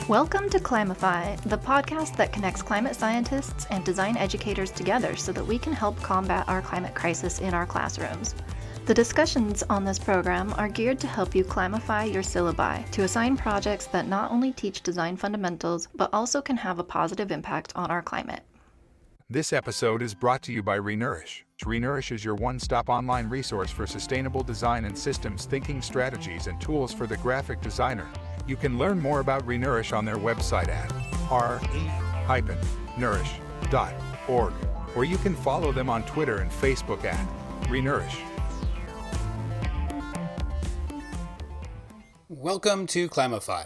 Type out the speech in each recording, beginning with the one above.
Welcome to Climify, the podcast that connects climate scientists and design educators together so that we can help combat our climate crisis in our classrooms. The discussions on this program are geared to help you climify your syllabi to assign projects that not only teach design fundamentals, but also can have a positive impact on our climate. This episode is brought to you by Renourish. Renourish is your one-stop online resource for sustainable design and systems thinking strategies and tools for the graphic designer. You can learn more about Renourish on their website at re-nourish.org, or you can follow them on Twitter and Facebook at Renourish. Welcome to Climify.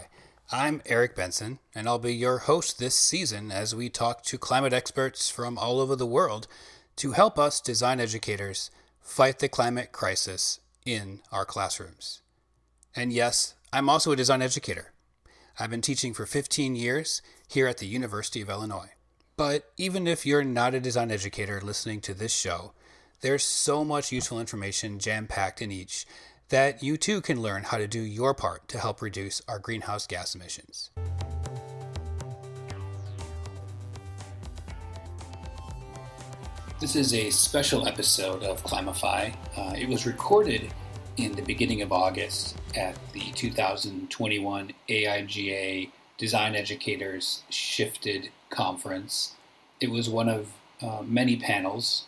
I'm Eric Benson, and I'll be your host this season as we talk to climate experts from all over the world to help us design educators fight the climate crisis in our classrooms. And yes, I'm also a design educator. I've been teaching for 15 years here at the University of Illinois. But even if you're not a design educator listening to this show, there's so much useful information jam-packed in each that you too can learn how to do your part to help reduce our greenhouse gas emissions. This is a special episode of Climify. It was recorded in the beginning of August at the 2021 AIGA Design Educators Shifted Conference. It was one of many panels.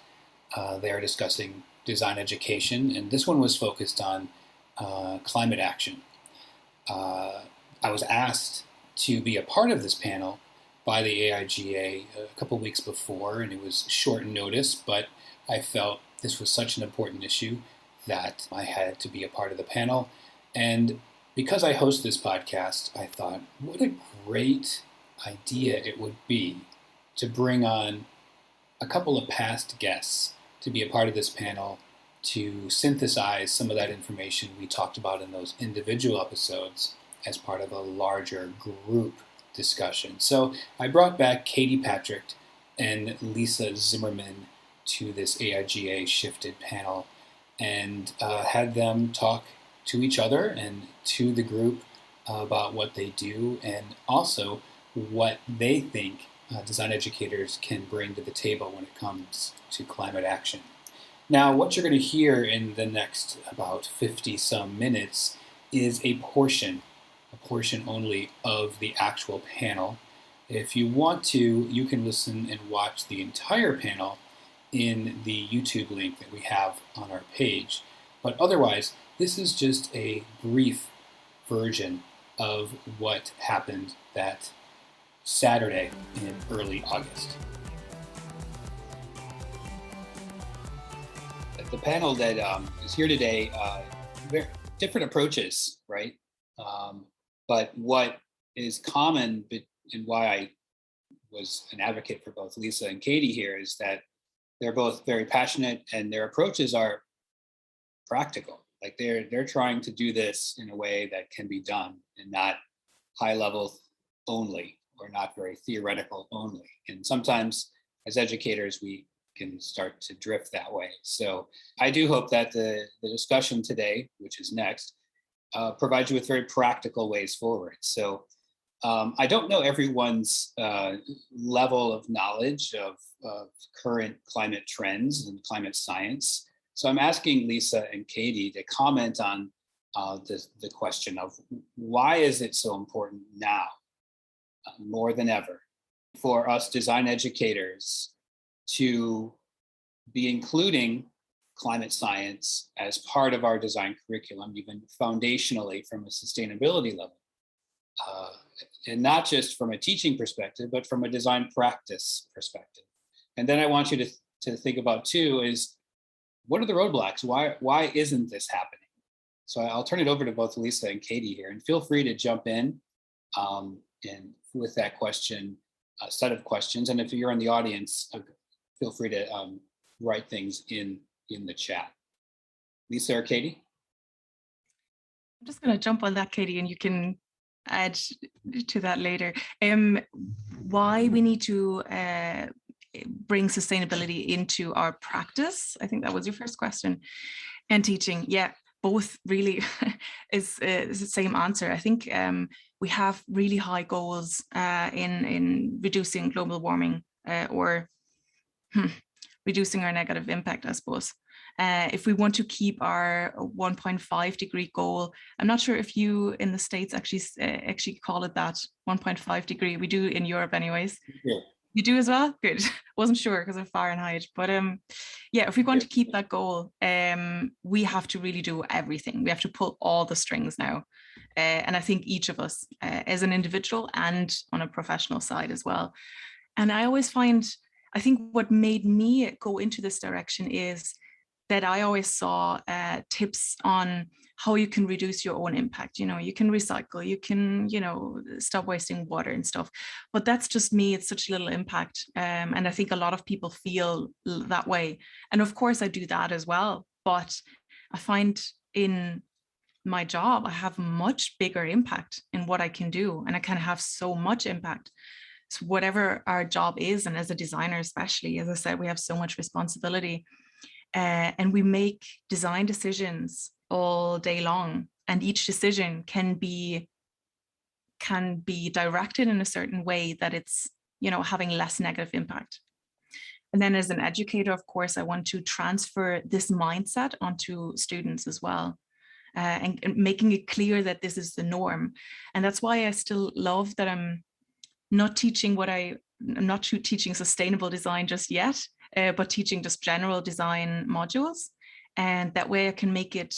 They are discussing design education, and this one was focused on climate action. I was asked to be a part of this panel by the AIGA a couple weeks before, and it was short notice, but I felt this was such an important issue that I had to be a part of the panel. And because I host this podcast, I thought, what a great idea it would be to bring on a couple of past guests to be a part of this panel to synthesize some of that information we talked about in those individual episodes as part of a larger group discussion. So I brought back Katie Patrick and Lisa Zimmermann to this AIGA Shifted panel and had them talk to each other and to the group about what they do and also what they think design educators can bring to the table when it comes to climate action. Now, what you're going to hear in the next about 50-some minutes is a portion only of the actual panel. If you want to, you can listen and watch the entire panel in the YouTube link that we have on our page. But otherwise, this is just a brief version of what happened that Saturday in early August. The panel that is here today, very different approaches, right? But what is common and why I was an advocate for both Lisa and Katie here is that they're both very passionate and their approaches are practical. Like they're trying to do this in a way that can be done and not high level only or not very theoretical only. And sometimes as educators, we can start to drift that way. So I do hope that the discussion today, which is next, provides you with very practical ways forward. So I don't know everyone's level of knowledge of current climate trends and climate science. So I'm asking Lisa and Katie to comment on the question of why is it so important now, more than ever, for us design educators to be including climate science as part of our design curriculum, even foundationally from a sustainability level. And not just from a teaching perspective, but from a design practice perspective. And then I want you to think about too is, what are the roadblocks? Why isn't this happening? So I'll turn it over to both Lisa and Katie here, and feel free to jump in and with that question, a set of questions. And if you're in the audience, feel free to write things in the chat. Lisa or Katie? I'm just going to jump on that, Katie, and you can add to that later. Why we need to bring sustainability into our practice? I think that was your first question. And teaching, yeah, both really is the same answer. I think we have really high goals in reducing global warming or reducing our negative impact, I suppose. If we want to keep our 1.5 degree goal, I'm not sure if you in the States actually call it that, 1.5 degree. We do in Europe anyways. Yeah. You do as well? Good. Wasn't sure because of Fahrenheit. But yeah, if we want to keep that goal, we have to really do everything. We have to pull all the strings now. And I think each of us as an individual and on a professional side as well. And I always find, I think what made me go into this direction is that I always saw tips on how you can reduce your own impact. You know, you can recycle, you can, you know, stop wasting water and stuff. But that's just me. It's such little impact. And I think a lot of people feel that way. And of course, I do that as well. But I find in my job, I have much bigger impact in what I can do. And I can have so much impact. So whatever our job is, and as a designer especially, as I said, we have so much responsibility. And we make design decisions all day long, and each decision can be directed in a certain way that it's, you know, having less negative impact. And then as an educator, of course, I want to transfer this mindset onto students as well, and making it clear that this is the norm. And that's why I still love that I'm not teaching sustainable design just yet, but teaching just general design modules. And that way I can make it,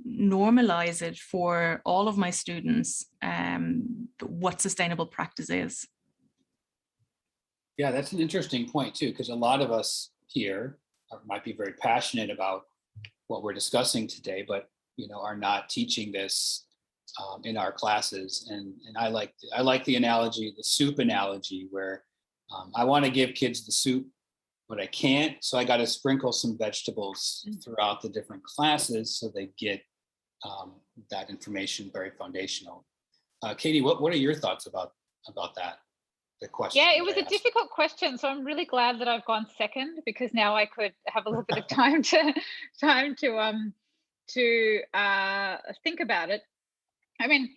normalize it for all of my students, what sustainable practice is. Yeah, that's an interesting point too, because a lot of us here might be very passionate about what we're discussing today, but you know, are not teaching this in our classes. And I like the analogy, the soup analogy, where I want to give kids the soup, but I can't. So I got to sprinkle some vegetables throughout the different classes so they get that information very foundational. Katie, what are your thoughts about that? The question. Yeah, it was a difficult question, so I'm really glad that I've gone second, because now I could have a little bit of time to think about it. I mean,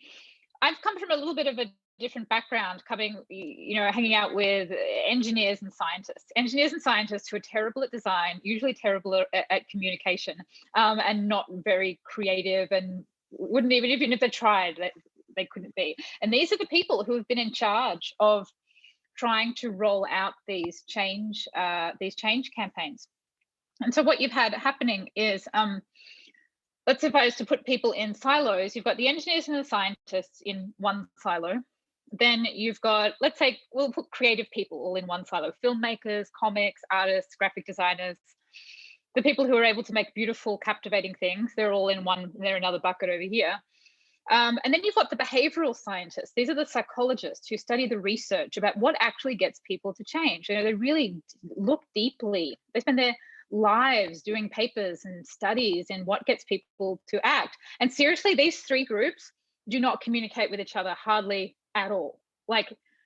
I've come from a little bit of a different background, hanging out with engineers and scientists who are terrible at design, usually terrible at communication, and not very creative, and wouldn't even if they tried, they couldn't be. And these are the people who have been in charge of trying to roll out these change campaigns. And so what you've had happening is, let's suppose, to put people in silos, you've got the engineers and the scientists in one silo. Then you've got, let's say, we'll put creative people all in one silo: filmmakers, comics, artists, graphic designers. The people who are able to make beautiful, captivating things, they're all in one, they're another bucket over here. And then you've got the behavioral scientists. These are the psychologists who study the research about what actually gets people to change. You know, they really look deeply. They spend their lives doing papers and studies in what gets people to act. And seriously, these three groups do not communicate with each other hardly at all.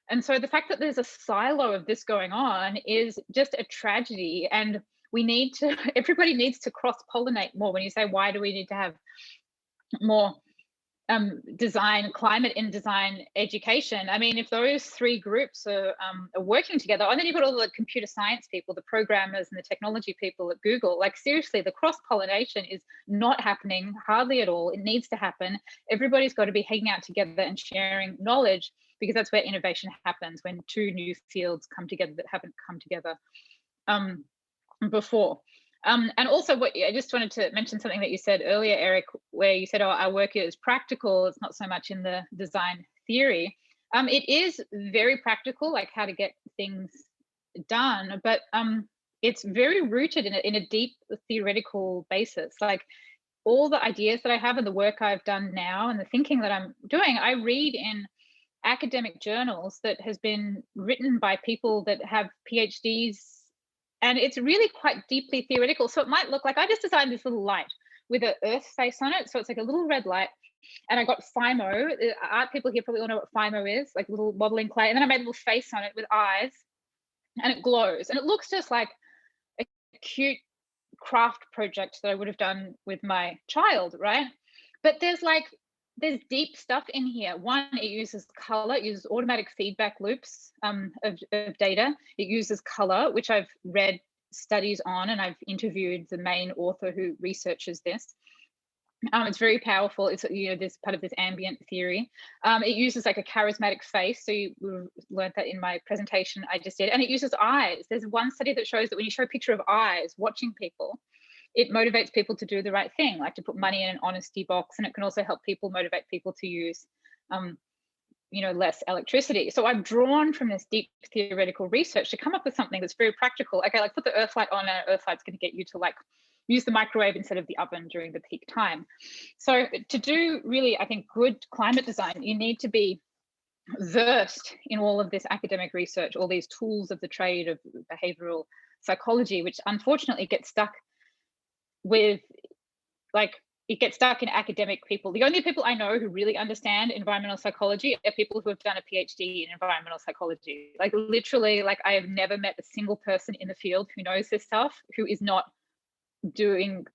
And so the fact that there's a silo of this going on is just a tragedy. And everybody needs to cross-pollinate more. When you say, why do we need to have more climate in design education? I mean, if those three groups are working together, and then you've got all the computer science people, the programmers and the technology people at Google, seriously, the cross-pollination is not happening hardly at all. It needs to happen. Everybody's got to be hanging out together and sharing knowledge, because that's where innovation happens, when two new fields come together that haven't come together before. And also, I just wanted to mention something that you said earlier, Eric, where you said, our work is practical. It's not so much in the design theory. It is very practical, like how to get things done, but it's very rooted in a deep theoretical basis. Like all the ideas that I have and the work I've done now and the thinking that I'm doing, I read in academic journals that has been written by people that have PhDs. And it's really quite deeply theoretical. So it might look like I just designed this little light with an earth face on it. So it's like a little red light. And I got Fimo. Art people here probably all know what Fimo is, like little modeling clay. And then I made a little face on it with eyes, and it glows. And it looks just like a cute craft project that I would have done with my child, right? But there's deep stuff in here. One, it uses color, it uses automatic feedback loops of data. It uses color, which I've read studies on, and I've interviewed the main author who researches this. It's very powerful. It's, this part of this ambient theory. It uses like a charismatic face. So you learned that in my presentation I just did. And it uses eyes. There's one study that shows that when you show a picture of eyes watching people, it motivates people to do the right thing, like to put money in an honesty box. And it can also help people motivate people to use, less electricity. So I've drawn from this deep theoretical research to come up with something that's very practical. Okay, like put the earth light on, and earth light's going to get you to like use the microwave instead of the oven during the peak time. So to do really, I think, good climate design, you need to be versed in all of this academic research, all these tools of the trade of behavioral psychology, which unfortunately gets stuck with it gets stuck in academic people. The only people I know who really understand environmental psychology are people who have done a PhD in environmental psychology. Like literally, like I have never met a single person in the field who knows this stuff who is not doing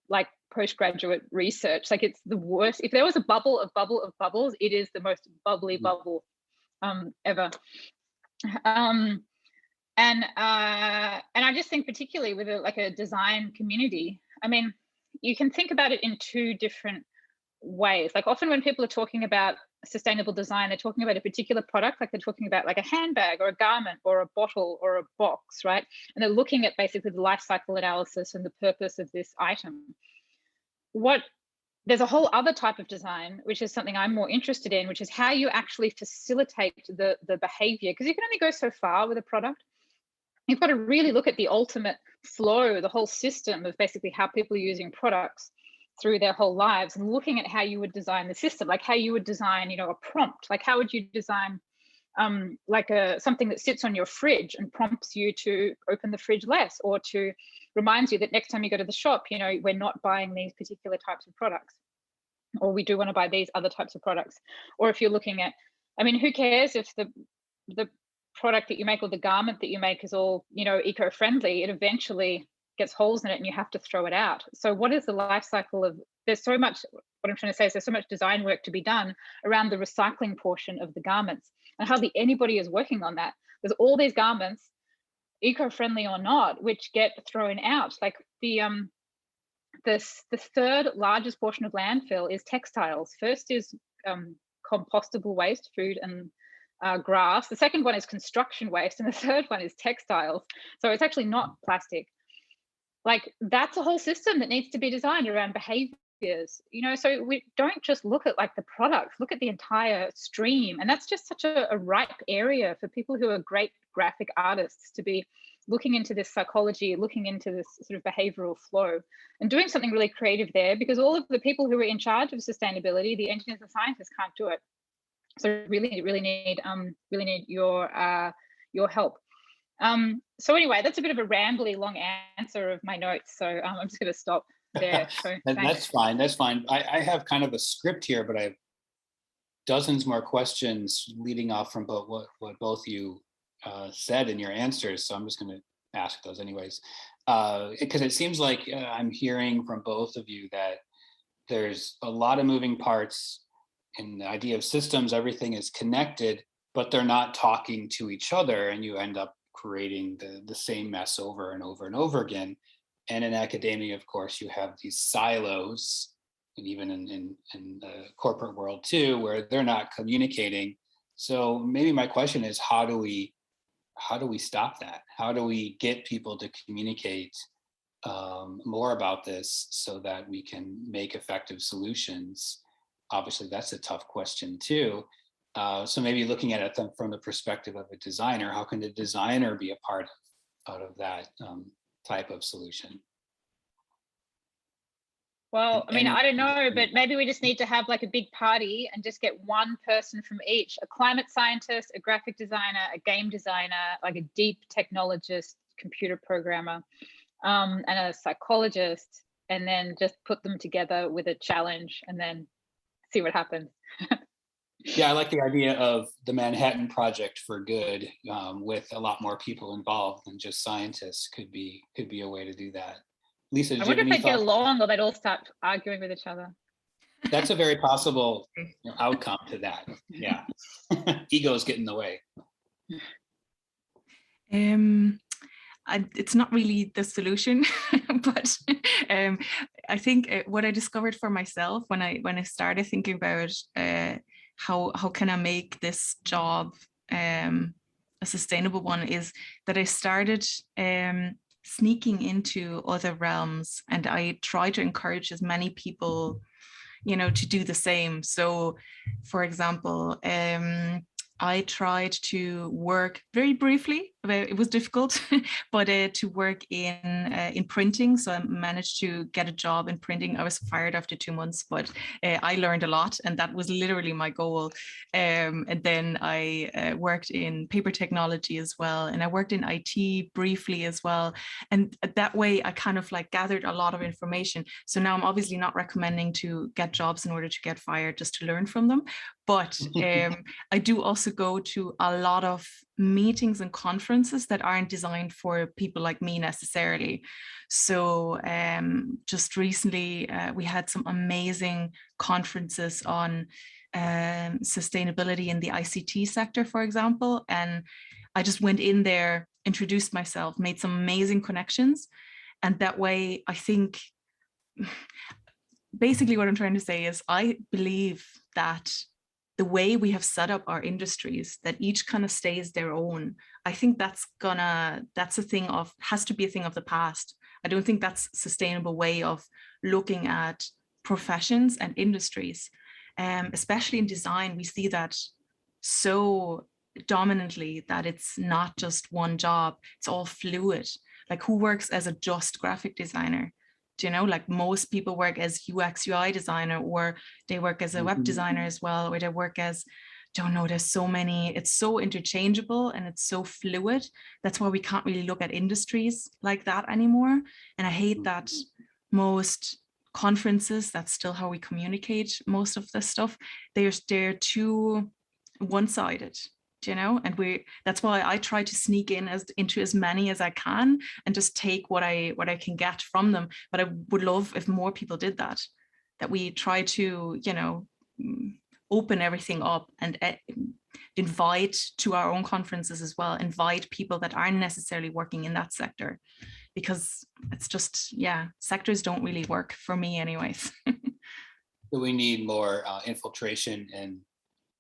like postgraduate research. Like it's the worst. If there was a bubble of bubbles, it is the most bubbly bubble ever. And I just think particularly with a design community, I mean, you can think about it in two different ways. Like often when people are talking about sustainable design, they're talking about a particular product, like they're talking about like a handbag or a garment or a bottle or a box, right? And they're looking at basically the life cycle analysis and the purpose of this item. There's a whole other type of design, which is something I'm more interested in, which is how you actually facilitate the behavior, because you can only go so far with a product. You've got to really look at the ultimate flow, the whole system of basically how people are using products through their whole lives, and looking at how you would design the system, like how you would design, a prompt, like how would you design something that sits on your fridge and prompts you to open the fridge less, or to reminds you that next time you go to the shop, we're not buying these particular types of products, or we do want to buy these other types of products. Or if you're looking at, I mean, who cares if the product that you make or the garment that you make is all, eco-friendly? It eventually gets holes in it and you have to throw it out. So what is the life cycle of, there's so much, what I'm trying to say is there's so much design work to be done around the recycling portion of the garments, and hardly anybody is working on that. There's all these garments, eco-friendly or not, which get thrown out. Like the third largest portion of landfill is textiles. First is compostable waste, food and grass. The second one is construction waste, and the third one is textiles. So it's actually not plastic. Like that's a whole system that needs to be designed around behaviors, so we don't just look at like the products, look at the entire stream. And that's just such a ripe area for people who are great graphic artists to be looking into this psychology, looking into this sort of behavioral flow and doing something really creative there, because all of the people who are in charge of sustainability, the engineers and scientists, can't do it. So really need your help. So anyway, that's a bit of a rambly long answer of my notes. So I'm just going to stop there. So That's fine. I have kind of a script here, but I have dozens more questions leading off from what both you said in your answers. So I'm just going to ask those anyways, because it seems like I'm hearing from both of you that there's a lot of moving parts in the idea of systems. Everything is connected, but they're not talking to each other, and you end up creating the same mess over and over and over again. And in academia, of course, you have these silos, and even in the corporate world too, where they're not communicating. So maybe my question is, how do we stop that? How do we get people to communicate more about this so that we can make effective solutions? Obviously, that's a tough question too. So maybe looking at it from the perspective of a designer, how can the designer be a part of that type of solution? Well, I mean, I don't know, but maybe we just need to have like a big party and just get one person from each: a climate scientist, a graphic designer, a game designer, like a deep technologist, computer programmer, and a psychologist, and then just put them together with a challenge and then see what happens. Yeah, I like the idea of the Manhattan Project for good, with a lot more people involved than just scientists. Could be a way to do that. Lisa, I wonder if they'd get along, or they'd all start arguing with each other. That's a very possible outcome to that. Yeah. Egos get in the way. It's not really the solution, but I think what I discovered for myself when I started thinking about how can I make this job a sustainable one is that I started sneaking into other realms, and I try to encourage as many people, to do the same. So, for example, I tried to work very briefly. It was difficult, but to work in printing. So I managed to get a job in printing. I was fired after 2 months, but I learned a lot, and that was literally my goal. And then I worked in paper technology as well, and I worked in IT briefly as well. And that way, I kind of like gathered a lot of information. So now I'm obviously not recommending to get jobs in order to get fired, just to learn from them. But I do also go to a lot of meetings and conferences that aren't designed for people like me necessarily. So just recently, we had some amazing conferences on sustainability in the ICT sector, for example. And I just went in there, introduced myself, made some amazing connections. And that way, I think, basically what I'm trying to say is I believe that the way we have set up our industries, that each kind of stays their own, I think has to be a thing of the past. I don't think that's a sustainable way of looking at professions and industries. Especially in design, we see that so dominantly, that it's not just one job, it's all fluid. Like, who works as a just graphic designer? Like most people work as UX UI designer, or they work as a web designer as well, or they work as, there's so many, it's so interchangeable and it's so fluid. That's why we can't really look at industries like that anymore. And I hate that most conferences, that's still how we communicate most of this stuff. They're too one-sided. And that's why I try to sneak into as many as I can and just take what I can get from them. But I would love if more people did that we try to, open everything up and invite to our own conferences as well, invite people that aren't necessarily working in that sector, because it's just, sectors don't really work for me anyways. So we need more infiltration in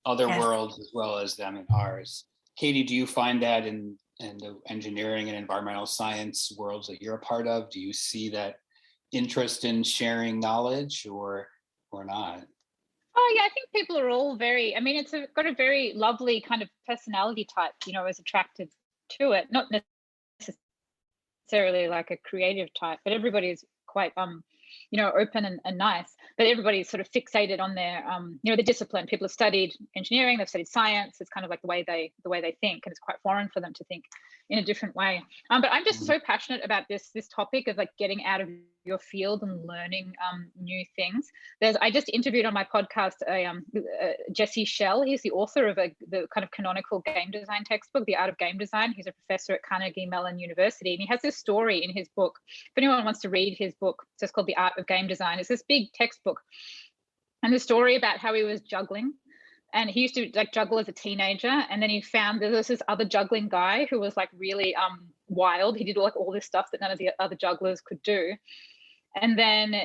other worlds as well as them in ours. Katie, do you find that in the engineering and environmental science worlds that you're a part of? Do you see that interest in sharing knowledge or not? Oh yeah, I think people are all it's got a very lovely kind of personality type, is attracted to it. Not necessarily like a creative type, but everybody's quite open and nice, but everybody's sort of fixated on their the discipline. People have studied engineering, they've studied science. It's kind of like the way they think, and it's quite foreign for them to think in a different way. But I'm just so passionate about this topic of like getting out of your field and learning new things. I just interviewed on my podcast Jesse Schell. He's the author of the kind of canonical game design textbook, The Art of Game Design. He's a professor at Carnegie Mellon University, and he has this story in his book. If anyone wants to read his book, it's just called The Art of Game Design. It's this big textbook, and the story about how he was juggling. And he used to like juggle as a teenager, and then he found there was this other juggling guy who was like really wild. He did like all this stuff that none of the other jugglers could do. And then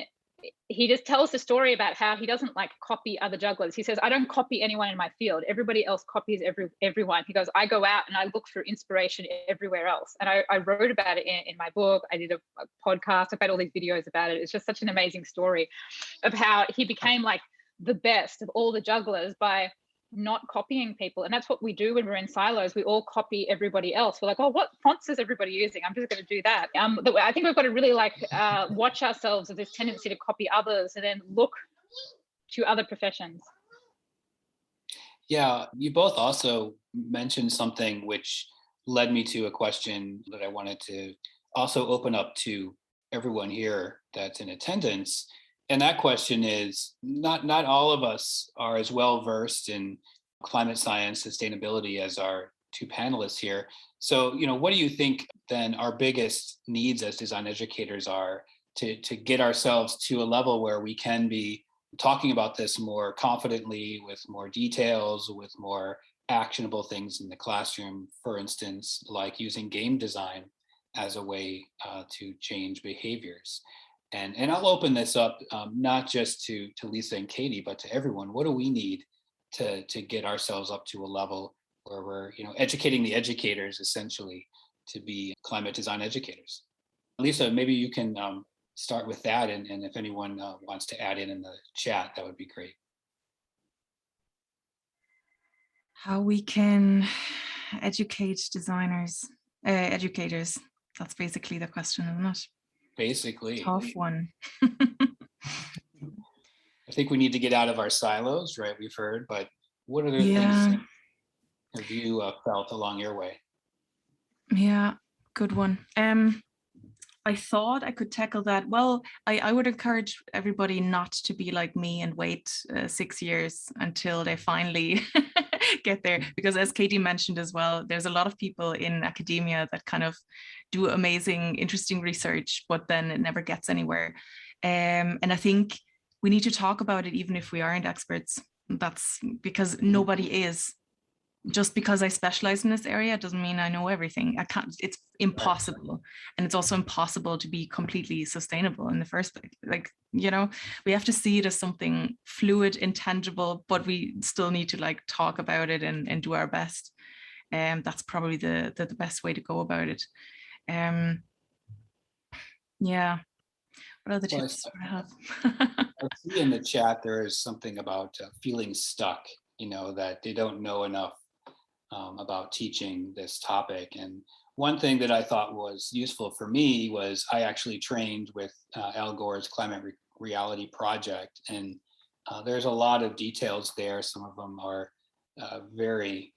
he just tells the story about how he doesn't like copy other jugglers. He says, I don't copy anyone in my field. Everybody else copies everyone. He goes, I go out and I look for inspiration everywhere else. And I wrote about it in my book. I did a podcast. I've had all these videos about it. It's just such an amazing story of how he became like the best of all the jugglers by not copying people. And that's what we do when we're in silos. We all copy everybody else. We're like, oh, what fonts is everybody using? I'm just going to do that. I think we've got to really watch ourselves of this tendency to copy others and then look to other professions. Yeah, you both also mentioned something which led me to a question that I wanted to also open up to everyone here that's in attendance. And that question is, not all of us are as well versed in climate science, sustainability as our two panelists here. So, what do you think then our biggest needs as design educators are to get ourselves to a level where we can be talking about this more confidently, with more details, with more actionable things in the classroom, for instance, like using game design as a way to change behaviors. And I'll open this up not just to Lisa and Katie, but to everyone. What do we need to get ourselves up to a level where we're, educating the educators essentially to be climate design educators? Lisa, maybe you can start with that, and if anyone wants to add in the chat, that would be great. How we can educate educators. That's basically the question, isn't it? Basically. Tough one. I think we need to get out of our silos, right? We've heard, but what are the things have you felt along your way? Yeah, good one. I thought I could tackle that. Well, I would encourage everybody not to be like me and wait 6 years until they finally get there. Because as Katie mentioned as well, there's a lot of people in academia that kind of do amazing, interesting research, but then it never gets anywhere. And I think we need to talk about it even if we aren't experts. That's because nobody is. Just because I specialize in this area doesn't mean I know everything. I can't, it's impossible. And it's also impossible to be completely sustainable in the first place. Like, we have to see it as something fluid, intangible, but we still need to like talk about it and do our best. And that's probably the best way to go about it. Yeah. What other tips do I have? I see in the chat there is something about feeling stuck, that they don't know enough about teaching this topic. And one thing that I thought was useful for me was I actually trained with Al Gore's Climate Reality Project, and there's a lot of details there. Some of them are very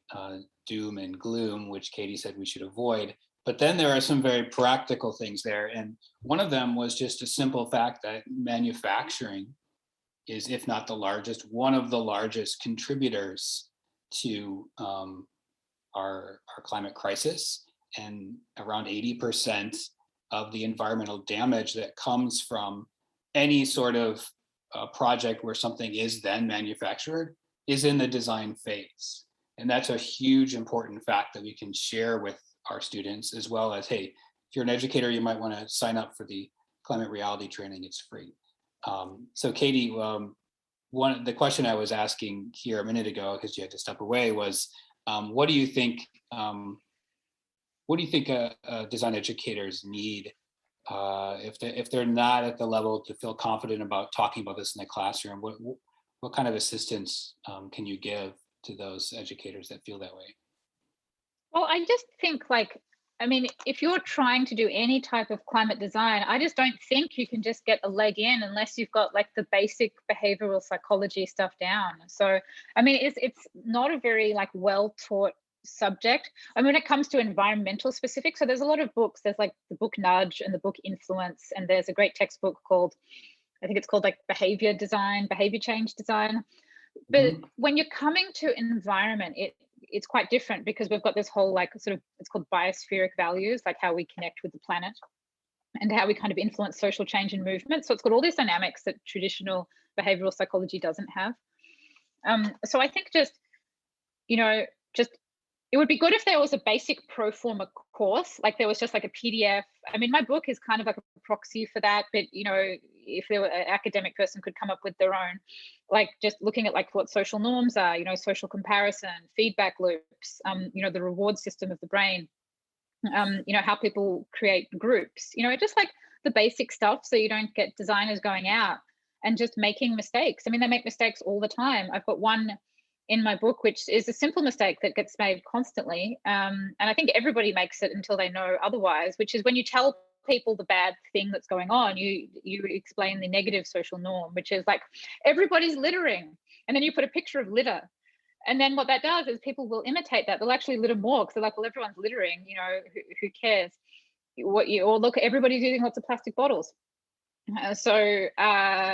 doom and gloom, which Katie said we should avoid. But then there are some very practical things there. And one of them was just a simple fact that manufacturing is, if not the largest, one of the largest contributors to our climate crisis, and around 80% of the environmental damage that comes from any sort of project where something is then manufactured is in the design phase. And that's a huge important fact that we can share with our students, as well as, hey, if you're an educator, you might want to sign up for the climate reality training. It's free. So Katie, the question I was asking here a minute ago, because you had to step away, was what do you think design educators need if they're not at the level to feel confident about talking about this in the classroom? What kind of assistance can you give to those educators that feel that way? Well, I just think if you're trying to do any type of climate design, I just don't think you can just get a leg in unless you've got like the basic behavioral psychology stuff down. So, it's not a very well taught subject. When it comes to environmental specifics, so there's a lot of books. There's like the book Nudge and the book Influence, and there's a great textbook called, I think it's called like behavior change design. But when you're coming to environment, it's quite different, because we've got this whole it's called biospheric values, like how we connect with the planet and how we kind of influence social change and movement. So it's got all these dynamics that traditional behavioral psychology doesn't have. So I think just it would be good if there was a basic pro forma course, like there was just like a PDF. My book is kind of like a proxy for that, but if there were an academic person could come up with their own, like just looking at like what social norms are, social comparison, feedback loops, the reward system of the brain, how people create groups, just like the basic stuff, so you don't get designers going out and just making mistakes. They make mistakes all the time. I've got one in my book, which is a simple mistake that gets made constantly. And I think everybody makes it until they know otherwise, which is when you tell people the bad thing that's going on, you explain the negative social norm, which is like everybody's littering. And then you put a picture of litter. And then what that does is people will imitate that. They'll actually litter more, because they're like, well, everyone's littering, who cares? Or look, everybody's using lots of plastic bottles. So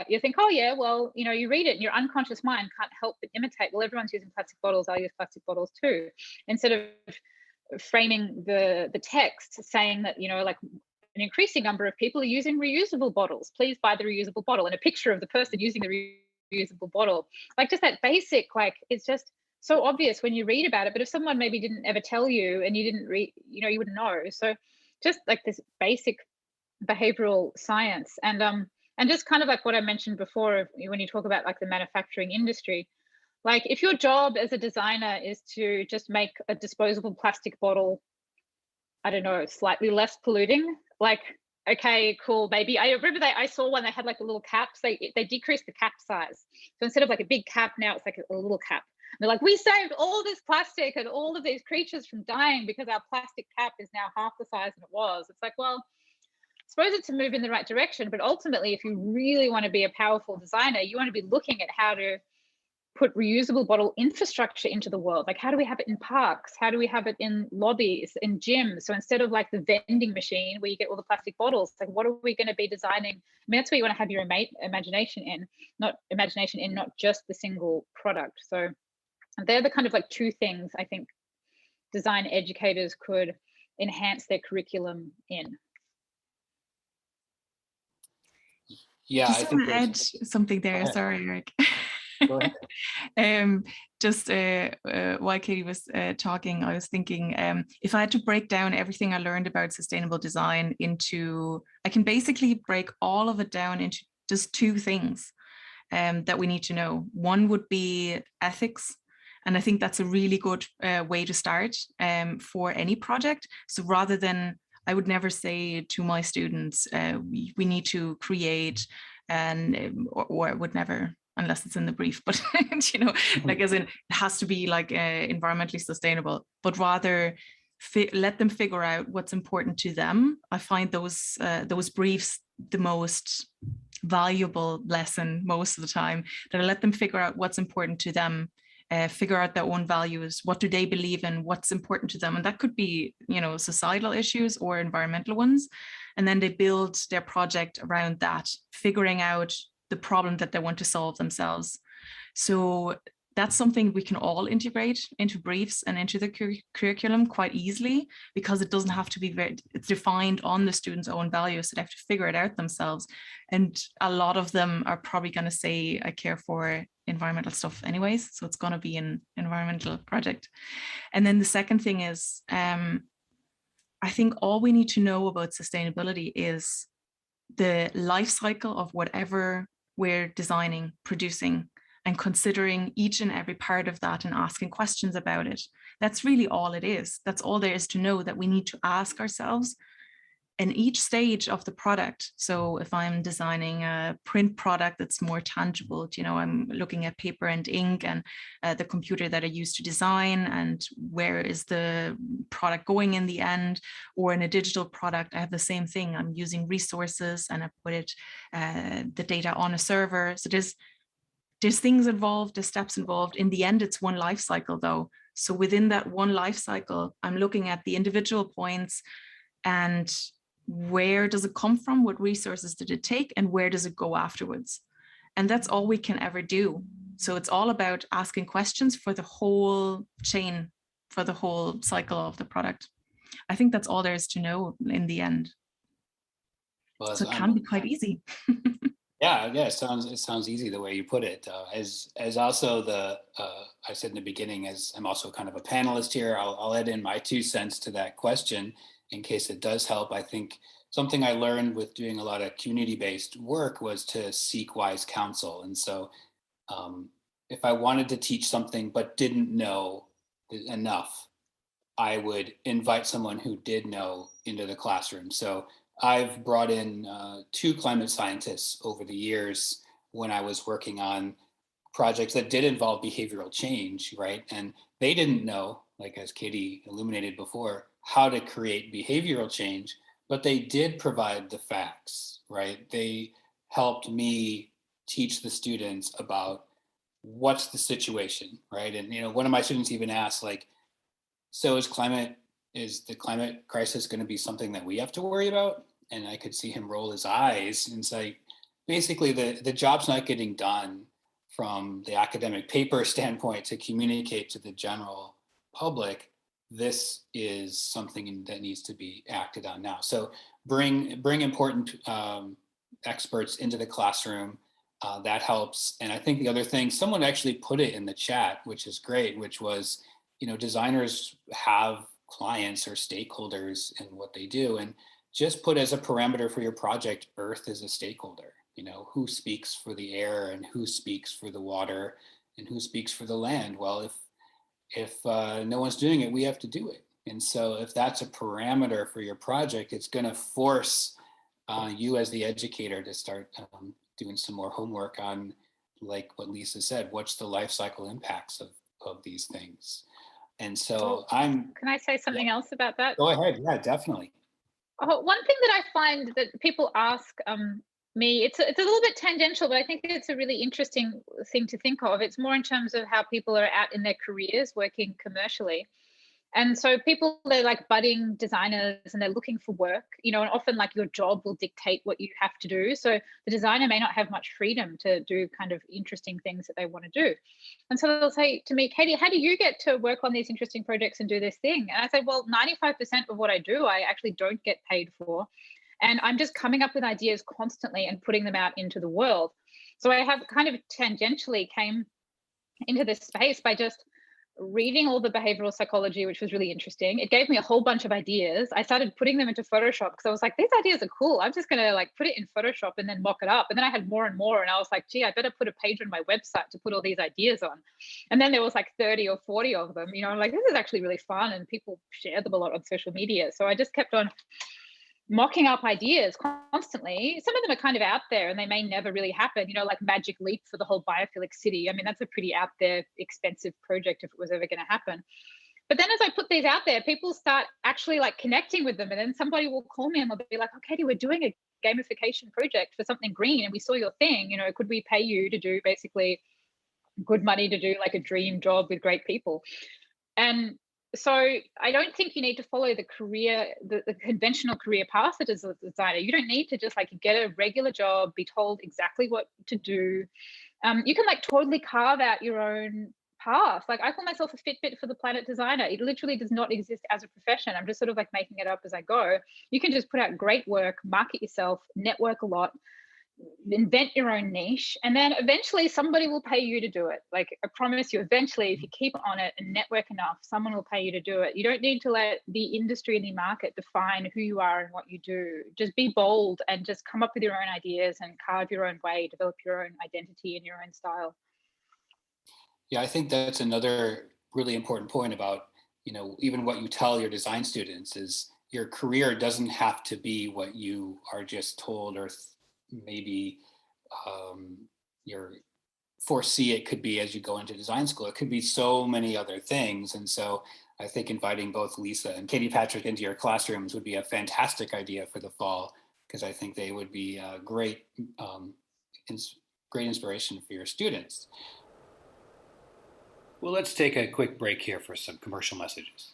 you think, oh yeah, well, you read it and your unconscious mind can't help but imitate. Well, everyone's using plastic bottles, I'll use plastic bottles too. Instead of framing the text saying that, like an increasing number of people are using reusable bottles. Please buy the reusable bottle, and a picture of the person using the reusable bottle. Like just that basic, like it's just so obvious when you read about it, but if someone maybe didn't ever tell you and you didn't read, you wouldn't know. So just like this basic behavioral science, and just kind of like what I mentioned before, when you talk about like the manufacturing industry, like if your job as a designer is to just make a disposable plastic bottle, I don't know, slightly less polluting, like, okay, cool, maybe. I remember I saw one that had like the little caps. They decreased the cap size. So instead of like a big cap, now it's like a little cap. And they're like, we saved all this plastic and all of these creatures from dying because our plastic cap is now half the size that it was. It's like, well, I suppose it's a move in the right direction, but ultimately, if you really want to be a powerful designer, you want to be looking at how to put reusable bottle infrastructure into the world. Like, how do we have it in parks? How do we have it in lobbies, in gyms? So instead of like the vending machine where you get all the plastic bottles, like what are we going to be designing? I mean, that's where you want to have your imagination in, not just the single product. So they're the kind of like two things I think design educators could enhance their curriculum in. Yeah, Just I think want to add something there. Sorry, Eric. Go ahead. Just while Katie was talking, I was thinking, if I had to break down everything I learned about sustainable design I can basically break all of it down into just two things that we need to know. One would be ethics. And I think that's a really good way to start for any project. So rather than, I would never say to my students, we need to create or I would never, unless it's in the brief, but like as in it has to be like environmentally sustainable, but rather let them figure out what's important to them. I find those briefs the most valuable lesson most of the time, that I let them figure out what's important to them, figure out their own values, what do they believe in, what's important to them. And that could be, societal issues or environmental ones. And then they build their project around that, figuring out the problem that they want to solve themselves. So that's something we can all integrate into briefs and into the curriculum quite easily, because it doesn't have to be it's defined on the students' own values. So they have to figure it out themselves. And a lot of them are probably going to say, I care for environmental stuff anyways. So it's going to be an environmental project. And then the second thing is, I think all we need to know about sustainability is the life cycle of whatever we're designing, producing, and considering each and every part of that and asking questions about it. That's really all it is. That's all there is to know, that we need to ask ourselves in each stage of the product. So if I'm designing a print product that's more tangible, I'm looking at paper and ink and the computer that I use to design, and where is the product going in the end. Or in a digital product, I have the same thing. I'm using resources and I put the data on a server. So there's things involved, there's steps involved. In the end, it's one life cycle though. So within that one life cycle, I'm looking at the individual points and where does it come from? What resources did it take? And where does it go afterwards? And that's all we can ever do. So it's all about asking questions for the whole chain, for the whole cycle of the product. I think that's all there is to know in the end. Well, so it can be quite easy. Yeah, it sounds easy the way you put it. As also I said in the beginning, as I'm also kind of a panelist here, I'll add in my 2 cents to that question in case it does help. I think something I learned with doing a lot of community-based work was to seek wise counsel. And so if I wanted to teach something but didn't know enough, I would invite someone who did know into the classroom. So I've brought in 2 climate scientists over the years when I was working on projects that did involve behavioral change, right? And they didn't know, like as Katie illuminated before, how to create behavioral change, but they did provide the facts, right? They helped me teach the students about what's the situation, right? And one of my students even asked, like, so is the climate crisis going to be something that we have to worry about? And I could see him roll his eyes and say, basically the job's not getting done from the academic paper standpoint to communicate to the general public. This is something that needs to be acted on now. So bring important experts into the classroom, That helps. And I think the other thing, someone actually put it in the chat, which is great, which was, designers have clients or stakeholders in what they do, and just put as a parameter for your project, Earth is a stakeholder. Who speaks for the air and who speaks for the water and who speaks for the land? Well, if no one's doing it, we have to do it. And so if that's a parameter for your project, it's going to force you as the educator to start doing some more homework on, like what Lisa said, what's the life cycle impacts of these things. And so can I say something else about that? Go ahead. Yeah, definitely. One thing that I find that people ask me, it's a little bit tangential, but I think it's a really interesting thing to think of. It's more in terms of how people are at in their careers working commercially. And so people, they're like budding designers and they're looking for work, and often like your job will dictate what you have to do. So the designer may not have much freedom to do kind of interesting things that they want to do. And so they'll say to me, Katie, how do you get to work on these interesting projects and do this thing? And I say, well, 95% of what I do, I actually don't get paid for. And I'm just coming up with ideas constantly and putting them out into the world. So I have kind of tangentially came into this space by just reading all the behavioral psychology, which was really interesting. It gave me a whole bunch of ideas. I started putting them into Photoshop because I was like, these ideas are cool. I'm just going to like put it in Photoshop and then mock it up. And then I had more and more. And I was like, gee, I better put a page on my website to put all these ideas on. And then there was like 30 or 40 of them. I'm like, this is actually really fun. And people share them a lot on social media. So I just kept on mocking up ideas constantly. Some of them are kind of out there and they may never really happen, like Magic Leap for the whole biophilic city. I mean, that's a pretty out there, expensive project if it was ever going to happen. But then as I put these out there, people start actually like connecting with them. And then somebody will call me and they'll be like, oh, Katie, we're doing a gamification project for something green and we saw your thing, could we pay you to do basically good money to do like a dream job with great people? And so I don't think you need to follow the conventional career path as a designer. You don't need to just like get a regular job, be told exactly what to do. You can like totally carve out your own path. Like I call myself a Fitbit for the planet designer. It literally does not exist as a profession. I'm just sort of like making it up as I go. You can just put out great work, market yourself, network a lot, invent your own niche, and then eventually somebody will pay you to do it. Like I promise you, eventually if you keep on it and network enough, someone will pay you to do it. You don't need to let the industry and the market define who you are and what you do. Just be bold and just come up with your own ideas and carve your own way, develop your own identity and your own style. Yeah, I think that's another really important point about, even what you tell your design students is your career doesn't have to be what you are just told or maybe your foresee it could be as you go into design school. It could be so many other things. And so I think inviting both Lisa and Katie Patrick into your classrooms would be a fantastic idea for the fall, because I think they would be a great inspiration for your students. Well, let's take a quick break here for some commercial messages.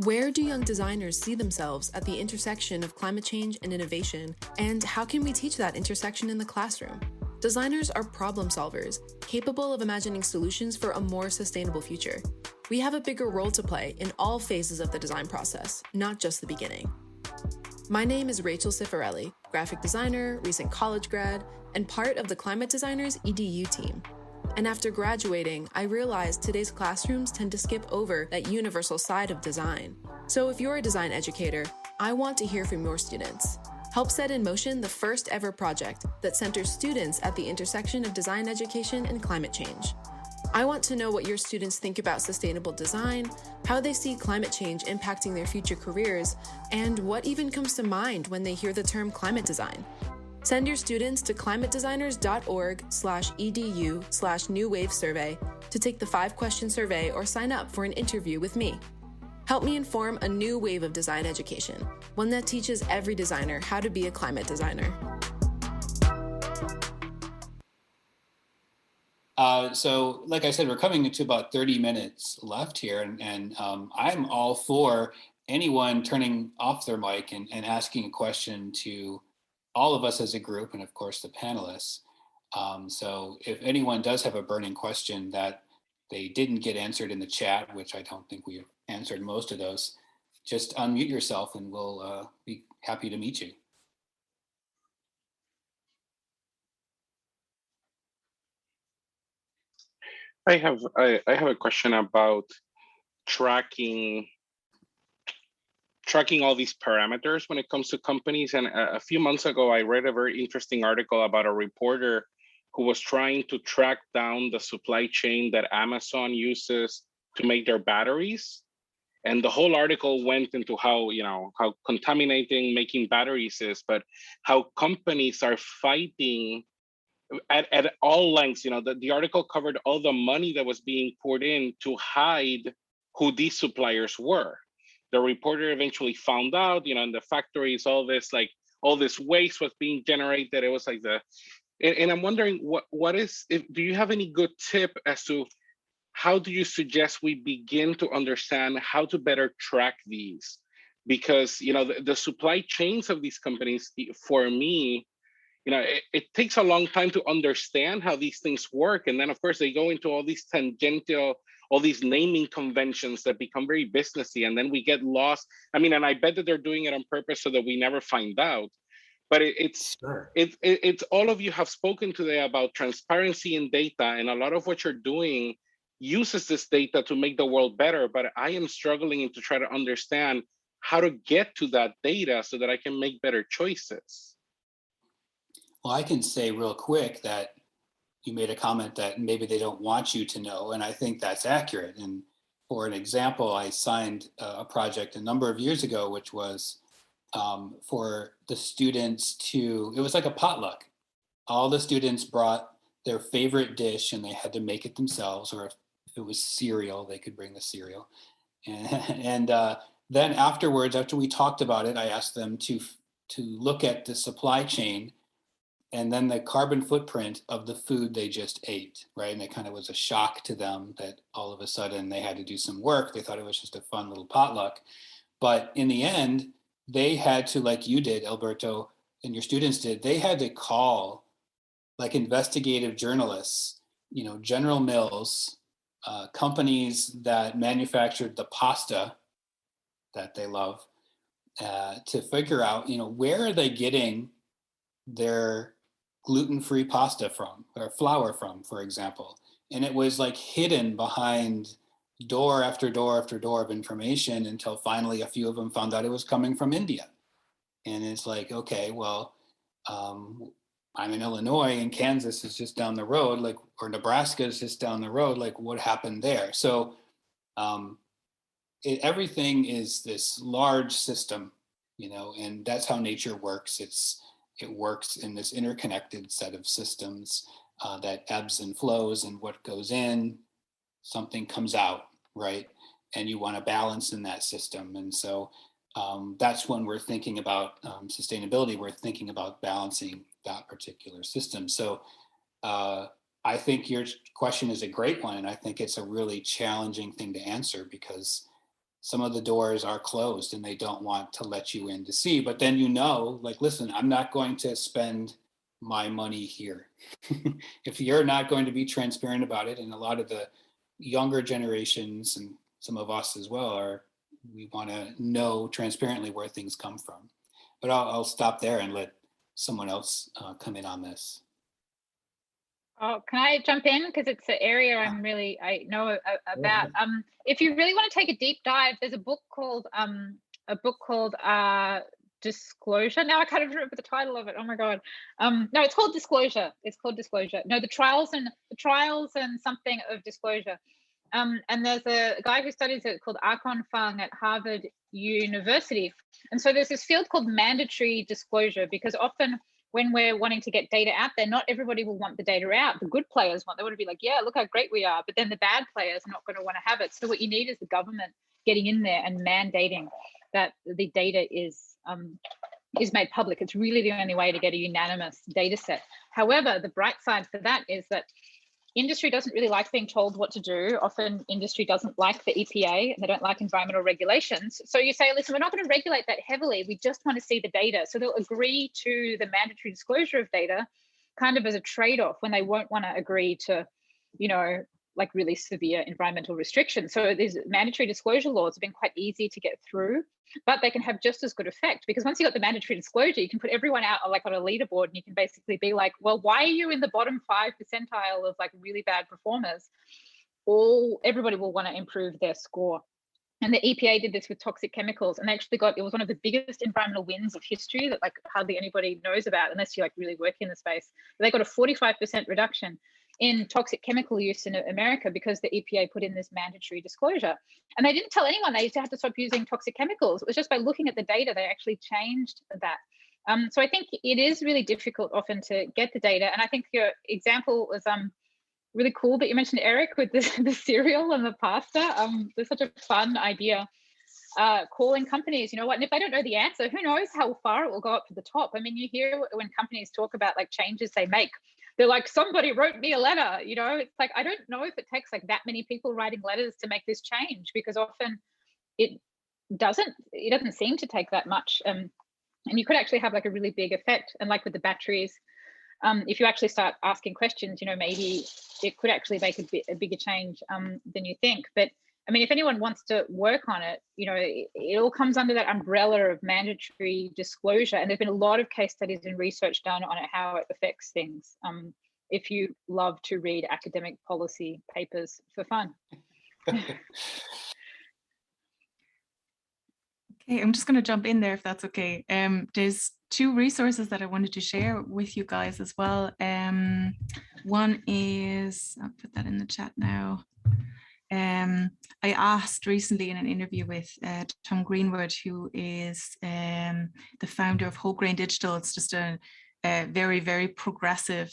Where do young designers see themselves at the intersection of climate change and innovation, and how can we teach that intersection in the classroom? Designers are problem solvers, capable of imagining solutions for a more sustainable future. We have a bigger role to play in all phases of the design process, not just the beginning. My name is Rachel Cifarelli, graphic designer, recent college grad, and part of the Climate Designers EDU team. And after graduating, I realized today's classrooms tend to skip over that universal side of design. So if you're a design educator, I want to hear from your students. Help set in motion the first ever project that centers students at the intersection of design education and climate change. I want to know what your students think about sustainable design, how they see climate change impacting their future careers, and what even comes to mind when they hear the term climate design. Send your students to climatedesigners.org/edu/newwavesurvey to take the 5-question survey or sign up for an interview with me. Help me inform a new wave of design education, one that teaches every designer how to be a climate designer. So like I said, we're coming into about 30 minutes left here, and I'm all for anyone turning off their mic and asking a question to all of us as a group, and of course the panelists. So if anyone does have a burning question that they didn't get answered in the chat, which I don't think we answered most of those, just unmute yourself and we'll be happy to meet you. I have a question about tracking all these parameters when it comes to companies. And a few months ago, I read a very interesting article about a reporter who was trying to track down the supply chain that Amazon uses to make their batteries. And the whole article went into how contaminating making batteries is, but how companies are fighting at all lengths. The article covered all the money that was being poured in to hide who these suppliers were. The reporter eventually found out, in the factories, all this waste was being generated. It was like and I'm wondering do you have any good tip as to how do you suggest we begin to understand how to better track these? Because, the supply chains of these companies, for me, it takes a long time to understand how these things work. And then, of course, they go into all these all these naming conventions that become very businessy, and then we get lost. And I bet that they're doing it on purpose so that we never find out. But it's all of you have spoken today about transparency in data, and a lot of what you're doing uses this data to make the world better. But I am struggling to try to understand how to get to that data so that I can make better choices. Well, I can say real quick that you made a comment that maybe they don't want you to know, and I think that's accurate. And for an example, I signed a project a number of years ago, which was for the students it was like a potluck. All the students brought their favorite dish and they had to make it themselves, or if it was cereal, they could bring the cereal. And then afterwards, after we talked about it, I asked them to look at the supply chain and then the carbon footprint of the food they just ate, right? And it kind of was a shock to them that all of a sudden they had to do some work. They thought it was just a fun little potluck. But in the end, they had to, like you did, Alberto, and your students did, they had to call like investigative journalists, General Mills, companies that manufactured the pasta that they love, to figure out, where are they getting their gluten-free pasta from, or flour from, for example. And it was like hidden behind door after door after door of information until finally a few of them found out it was coming from India. And it's like, okay, well, I'm in Illinois and Kansas is just down the road, or Nebraska is just down the road. Like, what happened there? So everything is this large system, and that's how nature works. It works in this interconnected set of systems that ebbs and flows, and what goes in, something comes out, right? And you want to balance in that system. And so that's when we're thinking about sustainability, we're thinking about balancing that particular system. So I think your question is a great one. And I think it's a really challenging thing to answer because some of the doors are closed and they don't want to let you in to see. But then, listen, I'm not going to spend my money here. If you're not going to be transparent about it, and a lot of the younger generations and some of us as well we want to know transparently where things come from. But I'll stop there and let someone else come in on this. Oh, can I jump in? Because it's an area I know about. If you really want to take a deep dive, there's a book called Disclosure. Now I can't even remember the title of it. Oh my God. No, it's called Disclosure. No, the trials and something of disclosure. And there's a guy who studies it called Akon Fung at Harvard University. And so there's this field called mandatory disclosure, because often when we're wanting to get data out there, not everybody will want the data out. The good players they want to be like, yeah, look how great we are. But then the bad players are not going to want to have it. So what you need is the government getting in there and mandating that the data is made public. It's really the only way to get a unanimous data set. However, the bright side for that is that industry doesn't really like being told what to do. Often industry doesn't like the EPA and they don't like environmental regulations. So you say, listen, we're not going to regulate that heavily. We just want to see the data. So they'll agree to the mandatory disclosure of data kind of as a trade-off when they won't want to agree to, like really severe environmental restrictions. So these mandatory disclosure laws have been quite easy to get through, but they can have just as good effect, because once you got the mandatory disclosure, you can put everyone out like on a leaderboard and you can basically be like, well, why are you in the bottom 5 percentile of like really bad performers? everybody will want to improve their score. And the EPA did this with toxic chemicals, and actually it was one of the biggest environmental wins of history that like hardly anybody knows about unless you like really work in the space. They got a 45% reduction in toxic chemical use in America because the EPA put in this mandatory disclosure. And they didn't tell anyone they had to stop using toxic chemicals. It was just by looking at the data, they actually changed that. So I think it is really difficult often to get the data. And I think your example was really cool that you mentioned, Eric, with the cereal and the pasta. There's such a fun idea. Calling companies, you know what, and if they don't know the answer, who knows how far it will go up to the top. I mean, you hear when companies talk about like changes they make, they're like, somebody wrote me a letter, you know. It's like, I don't know if it takes like that many people writing letters to make this change, because often it doesn't seem to take that much. And you could actually have like a really big effect. And like with the batteries, if you actually start asking questions, you know, maybe it could actually make a bigger change than you think. But I mean, if anyone wants to work on it, you know, it all comes under that umbrella of mandatory disclosure. And there's been a lot of case studies and research done on it, how it affects things. If you love to read academic policy papers for fun. Okay, I'm just going to jump in there if that's okay. There's two resources that I wanted to share with you guys as well. One is, I'll put that in the chat now. I asked recently in an interview with Tom Greenwood, who is the founder of Whole Grain Digital. It's just a very, very progressive,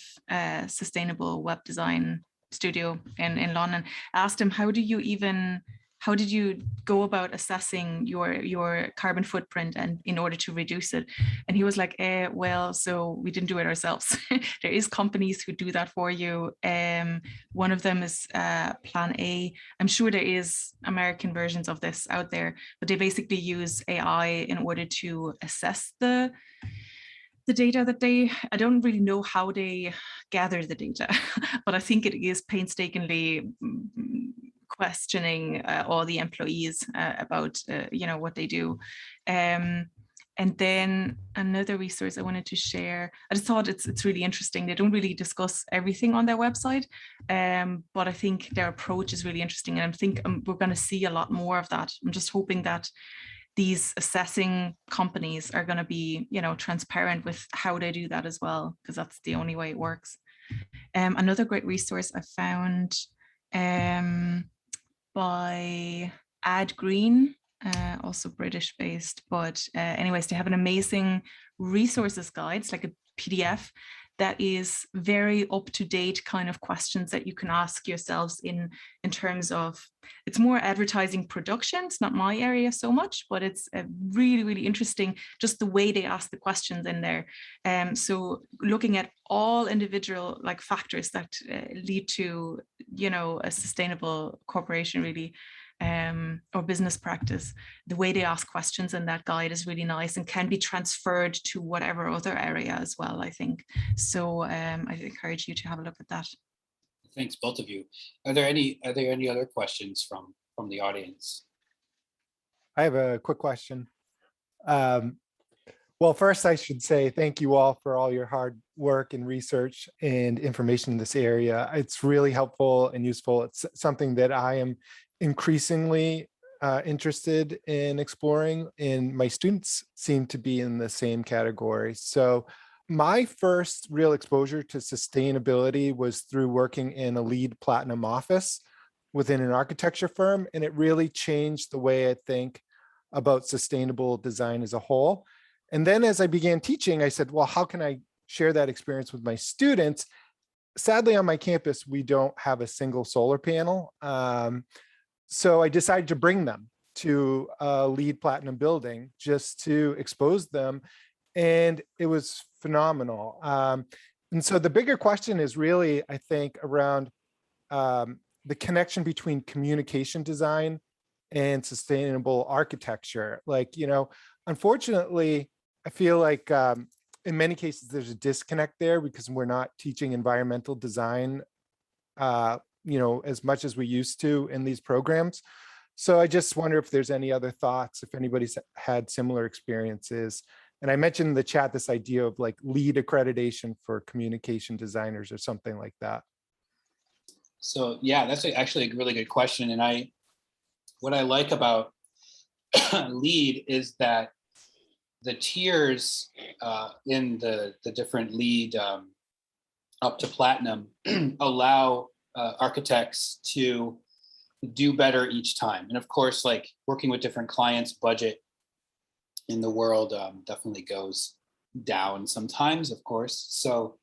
sustainable web design studio in London. I asked him, how did you go about assessing your carbon footprint and in order to reduce it? And he was like, well, so we didn't do it ourselves. There is companies who do that for you. One of them is Plan A. I'm sure there is American versions of this out there, but they basically use AI in order to assess the data that I don't really know how they gather the data, but I think it is painstakingly questioning all the employees about you know, what they do. And then another resource I wanted to share, I just thought it's really interesting. They don't really discuss everything on their website, but I think their approach is really interesting, and I think we're going to see a lot more of that. I'm just hoping that these assessing companies are going to be, you know, transparent with how they do that as well, because that's the only way it works. Another great resource I found by Ad Green, also British based, but anyways, they have an amazing resources guide. It's like a PDF that is very up-to-date kind of questions that you can ask yourselves in terms of, it's more advertising production. It's not my area so much, but it's really, really interesting, just the way they ask the questions in there. So looking at all individual like factors that lead to, you know, a sustainable corporation really, or business practice, the way they ask questions in that guide is really nice and can be transferred to whatever other area as well, I think. So I encourage you to have a look at that. Thanks, both of you. Are there any other questions from the audience? I have a quick question. Well, first I should say thank you all for all your hard work and research and information in this area. It's really helpful and useful. It's something that I am increasingly interested in exploring, and my students seem to be in the same category. So my first real exposure to sustainability was through working in a LEED Platinum office within an architecture firm, and it really changed the way I think about sustainable design as a whole. And then as I began teaching, I said, well, how can I share that experience with my students? Sadly, on my campus, we don't have a single solar panel. So I decided to bring them to a LEED Platinum building just to expose them. And it was phenomenal. And so the bigger question is really, I think, around the connection between communication design and sustainable architecture. Like, you know, unfortunately, I feel like in many cases, there's a disconnect there because we're not teaching environmental design you know, as much as we used to in these programs. So I just wonder if there's any other thoughts, if anybody's had similar experiences. And I mentioned in the chat this idea of like LEED accreditation for communication designers or something like that. So yeah, that's actually a really good question. And what I like about LEED is that the tiers in the different LEED up to platinum allow architects to do better each time. And of course, like working with different clients, budget in the world definitely goes down sometimes, of course. So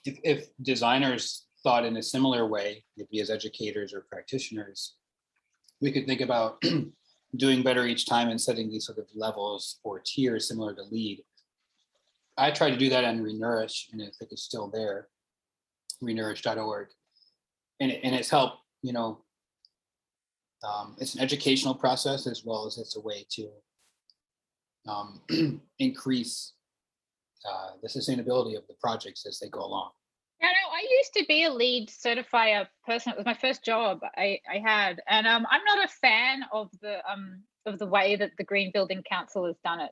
if designers thought in a similar way, maybe as educators or practitioners, we could think about doing better each time and setting these sort of levels or tiers similar to LEED. I tried to do that on Renourish, and I think it's still there, renourish.org. And it's helped, it's an educational process as well as it's a way to increase the sustainability of the projects as they go along. Yeah, no, I used to be a LEED certifier person. It was my first job I had, and I'm not a fan of the way that the Green Building Council has done it.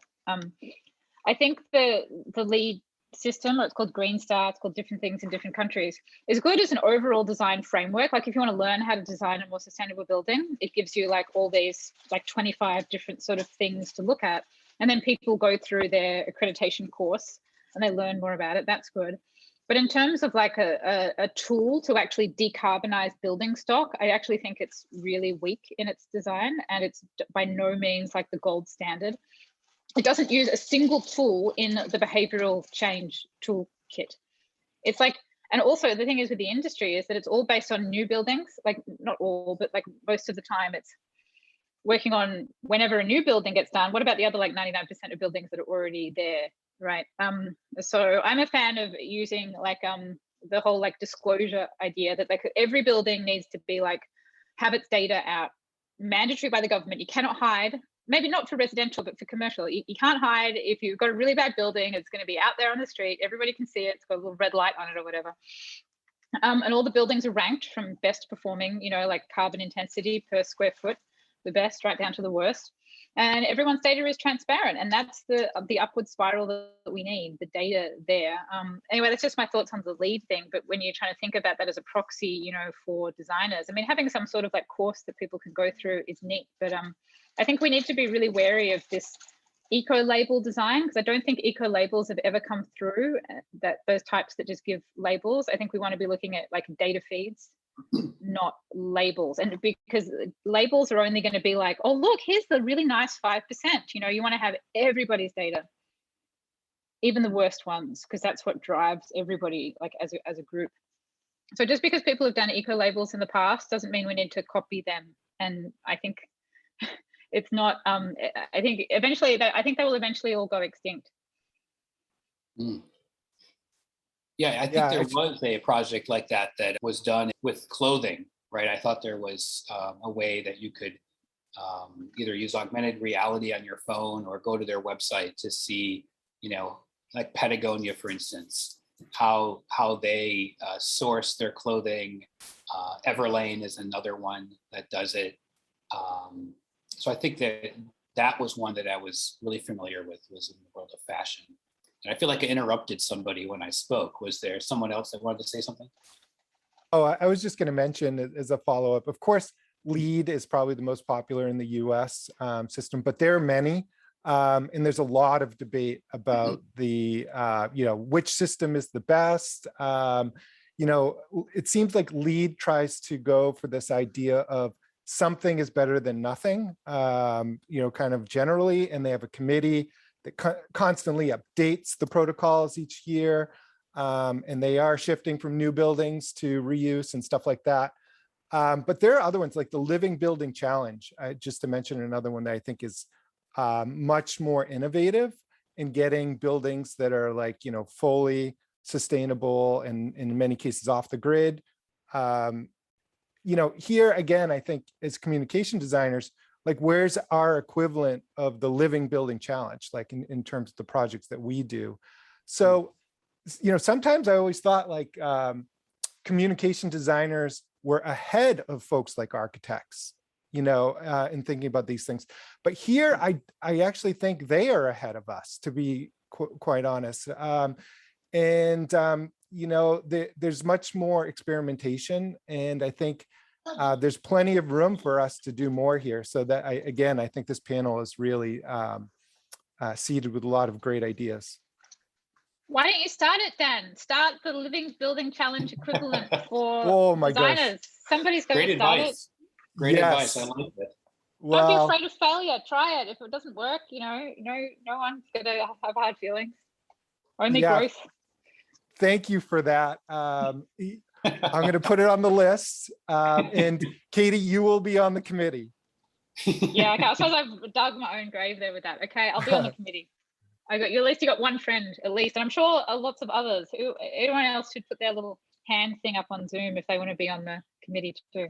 I think the LEED system, or it's called Green Star, it's called different things in different countries, is good as an overall design framework. Like if you want to learn how to design a more sustainable building, it gives you like all these like 25 different sort of things to look at, and then people go through their accreditation course and they learn more about it. That's good. But in terms of like a tool to actually decarbonize building stock, I actually think it's really weak in its design, and it's by no means like the gold standard. It doesn't use a single tool in the behavioral change toolkit. It's like, and also the thing is with the industry is that it's all based on new buildings, like not all, but like most of the time it's working on whenever a new building gets done, what about the other like 99% of buildings that are already there? Right. So I'm a fan of using like the whole like disclosure idea that like every building needs to be like have its data out, mandatory by the government. You cannot hide, maybe not for residential, but for commercial. You can't hide. If you've got a really bad building, it's going to be out there on the street. Everybody can see it. It's got a little red light on it or whatever. And all the buildings are ranked from best performing, like carbon intensity per square foot, the best right down to the worst. And everyone's data is transparent, and that's the upward spiral that we need, the data there. Anyway, that's just my thoughts on the LEED thing. But when you're trying to think about that as a proxy, for designers, I mean, having some sort of like course that people can go through is neat. But I think we need to be really wary of this eco-label design, because I don't think eco-labels have ever come through, that those types that just give labels. I think we want to be looking at like data feeds, not labels. And because labels are only going to be like, oh, look, here's the really nice 5%. You want to have everybody's data, even the worst ones, because that's what drives everybody like as a group. So just because people have done eco labels in the past doesn't mean we need to copy them. And I think it's not, I think they will eventually all go extinct. Yeah, I think there was a project like that was done with clothing, right? I thought there was a way that you could either use augmented reality on your phone or go to their website to see, like Patagonia, for instance, how they source their clothing. Everlane is another one that does it. So I think that was one that I was really familiar with, was in the world of fashion. And I feel like I interrupted somebody when I spoke. Was there someone else that wanted to say something? Oh, I was just going to mention as a follow-up, of course, LEED is probably the most popular in the US system, but there are many. And there's a lot of debate about the, which system is the best. It seems like LEED tries to go for this idea of something is better than nothing, kind of generally, and they have a committee that constantly updates the protocols each year. And they are shifting from new buildings to reuse and stuff like that. But there are other ones like the Living Building Challenge, just to mention another one that I think is much more innovative in getting buildings that are like, fully sustainable and in many cases off the grid. Here again, I think as communication designers, like where's our equivalent of the Living Building Challenge, like in terms of the projects that we do? So, sometimes I always thought like communication designers were ahead of folks like architects, in thinking about these things. But here, I actually think they are ahead of us, to be quite honest. there's much more experimentation, and I think there's plenty of room for us to do more here. So that I think this panel is really seeded with a lot of great ideas. Why don't you start it then? Start the Living Building Challenge equivalent for designers. Gosh. Somebody's going to start it. Great advice. I like it. Don't be afraid of failure. Try it. If it doesn't work, no one's going to have hard feelings. Only growth. Thank you for that. I'm going to put it on the list. And Katie, you will be on the committee. Yeah, okay. I suppose I've dug my own grave there with that. Okay, I'll be on the committee. At least you got one friend, at least. And I'm sure lots of others. Anyone else should put their little hand thing up on Zoom if they want to be on the committee too.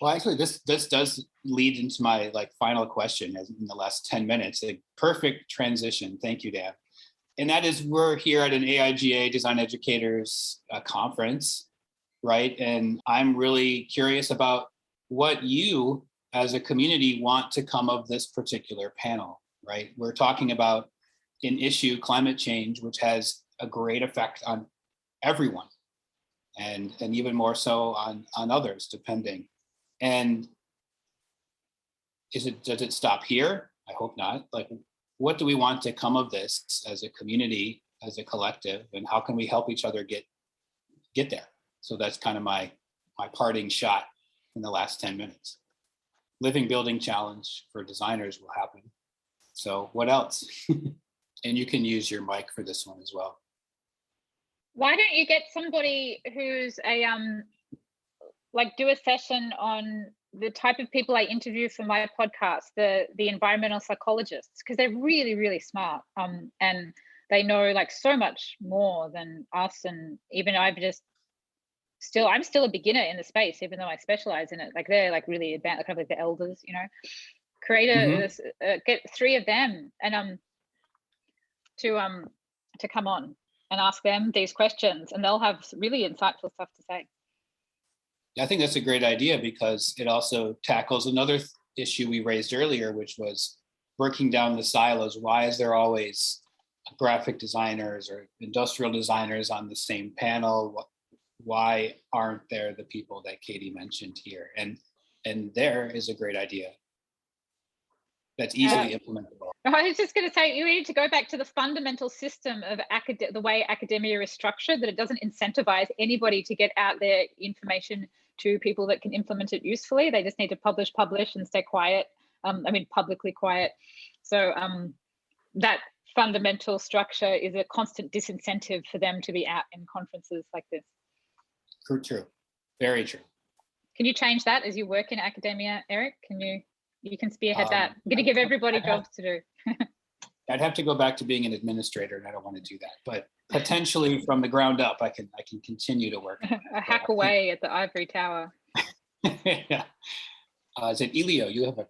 Well, actually, this does lead into my final question in the last 10 minutes. A perfect transition. Thank you, Dan. And that is, we're here at an AIGA Design Educators conference, right? And I'm really curious about what you as a community want to come of this particular panel, right? We're talking about an issue, climate change, which has a great effect on everyone, and even more so on others, depending. And does it stop here? I hope not. What do we want to come of this as a community, as a collective, and how can we help each other get there? So that's kind of my parting shot in the last 10 minutes. Living Building Challenge for designers will happen. So what else? And you can use your mic for this one as well. Why don't you get somebody who's do a session on the type of people I interview for my podcast, the environmental psychologists, because they're really, really smart. And they know so much more than us. And even I'm still a beginner in the space, even though I specialize in it. They're really advanced, kind of the elders, get 3 of them and to come on and ask them these questions, and they'll have really insightful stuff to say. I think that's a great idea, because it also tackles another issue we raised earlier, which was breaking down the silos. Why is there always graphic designers or industrial designers on the same panel? Why aren't there the people that Katie mentioned here? And there is a great idea that's easily implementable. I was just going to say, you need to go back to the fundamental system of the way academia is structured, that it doesn't incentivize anybody to get out their information to people that can implement it usefully. They just need to publish and stay quiet. Publicly quiet. So that fundamental structure is a constant disincentive for them to be out in conferences like this. True. Very true. Can you change that as you work in academia, Eric? You can spearhead that. I'm going to give everybody jobs to do. I'd have to go back to being an administrator, and I don't want to do that. But potentially from the ground up, I can continue to work. A hack away at the ivory tower. Yeah. Is it Elio? You have a